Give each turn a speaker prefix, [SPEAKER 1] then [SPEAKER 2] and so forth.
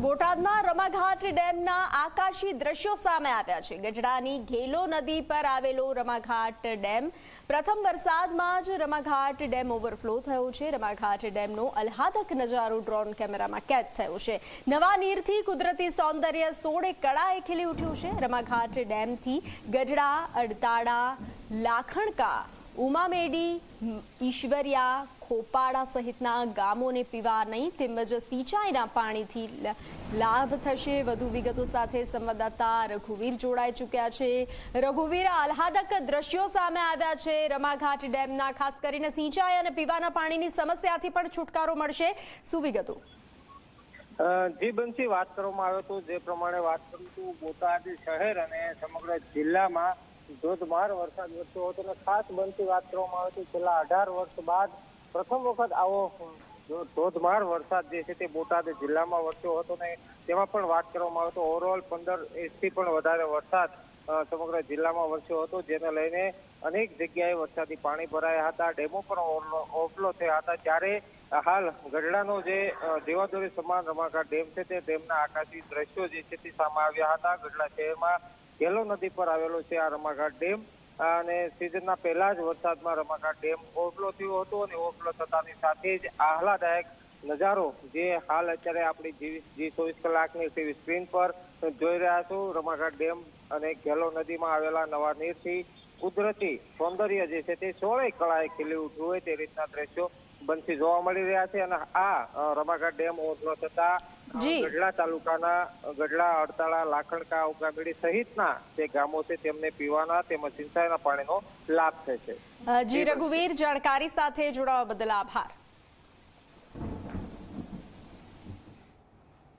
[SPEAKER 1] બોટાદના રમાઘાટ ડેમના આકાશી દ્રશ્યો સામે આવ્યા છે। ગઢડાની ઘેલો નદી પર આવેલો રમાઘાટ ડેમ પ્રથમ વરસાદમાં જ રમાઘાટ ડેમ ઓવરફ્લો થયો છે। રમાઘાટ ડેમનો આહલાદક નજારો ડ્રોન કેમેરામાં કેદ થયો છે। નવા નીરથી કુદરતી સૌંદર્ય સોળે કળાએ ખીલી ઉઠ્યું છે। રમાઘાટ ડેમથી ગઢડા, અડતાળા, લાખણકા, ઉમામેડી, ઈશ્વરિયા, ખોપાડા સહિતના ગામોને પીવાની તેમજ સિંચાઈના પાણીથી લાભ થશે। વધુ વિગતો સાથે સંવાદદાતા રઘુવીર જોડાઈ ચૂક્યા છે। રઘુવીર, આહલાદક દ્રશ્યો સામે આવ્યા છે રમાઘાટ ડેમના, ખાસ કરીને સિંચાઈ અને પીવાના પાણીની સમસ્યાથી પણ છુટકારો મળશે, શું વિગતો?
[SPEAKER 2] જી બંસી, વાત કરવામાં આવે તો જે પ્રમાણે વાત કરું તો બોટાદ શહેર અને સમગ્ર જિલ્લામાં ધોધમાર વરસાદ વરસ્યો હતો અને ખાસ બનતી વાત કરવામાં આવે તો છેલ્લા 18 વર્ષ બાદ પ્રથમ વખત આવો ધોધમાર વરસાદ જે છે તે બોટાદ જિલ્લામાં વરસ્યો હતો ને તેમાં પણ વાત કરવામાં આવે તો ઓવરઓલ 15 ઇંચથી પણ વધારે વરસાદ સમગ્ર જિલ્લામાં વરસ્યો હતો, જેને લઈને અનેક જગ્યાએ વરસાદી પાણી ભરાયા હતા, ડેમો પણ ઓવરફ્લો થયા હતા। ત્યારે હાલ ગઢડાનો જે દેવાદોરી સમાન રમાઘાટ ડેમ છે તે ડેમના આકાશી દ્રશ્યો જે છે તે સામે આવ્યા હતા। ગઢડા શહેરમાં ઘેલો નદી પર આવેલો છે આ રમાઘાટ ડેમ અને સિઝનના પહેલા જ વરસાદમાં રમાઘાટ ડેમ ઓવરફ્લો થયો હતો અને ઓવરફ્લો થતાની સાથે જ આહલાદાયક નજારો જે હાલ અત્યારે આપણી G24 કલાકની ટીવી સ્ક્રીન પર જોઈ રહ્યા છો, રમાઘાટ ડેમ અને ઘેલો નદીમાં આવેલા નવા નીરથી કુદરતી સૌંદર્ય જે છે તે સોળે કળાએ ખીલી ઉઠ્યું હોય તે રીતના દ્રશ્યો બંસી જોવા મળી રહ્યા છે। અને આ રમાઘાટ ડેમ ઓવરફ્લો થતા ગઢડા તાલુકાના ગઢડા, અડતાળા, લાખણકા, ઉકામેડી સહિતના જે ગામો છે તેમને પીવાના તેમજ સિંચાઈના પાણીનો લાભ થશે।
[SPEAKER 1] જી રઘુવીર, જાણકારી સાથે જોડાવા બદલ આભાર।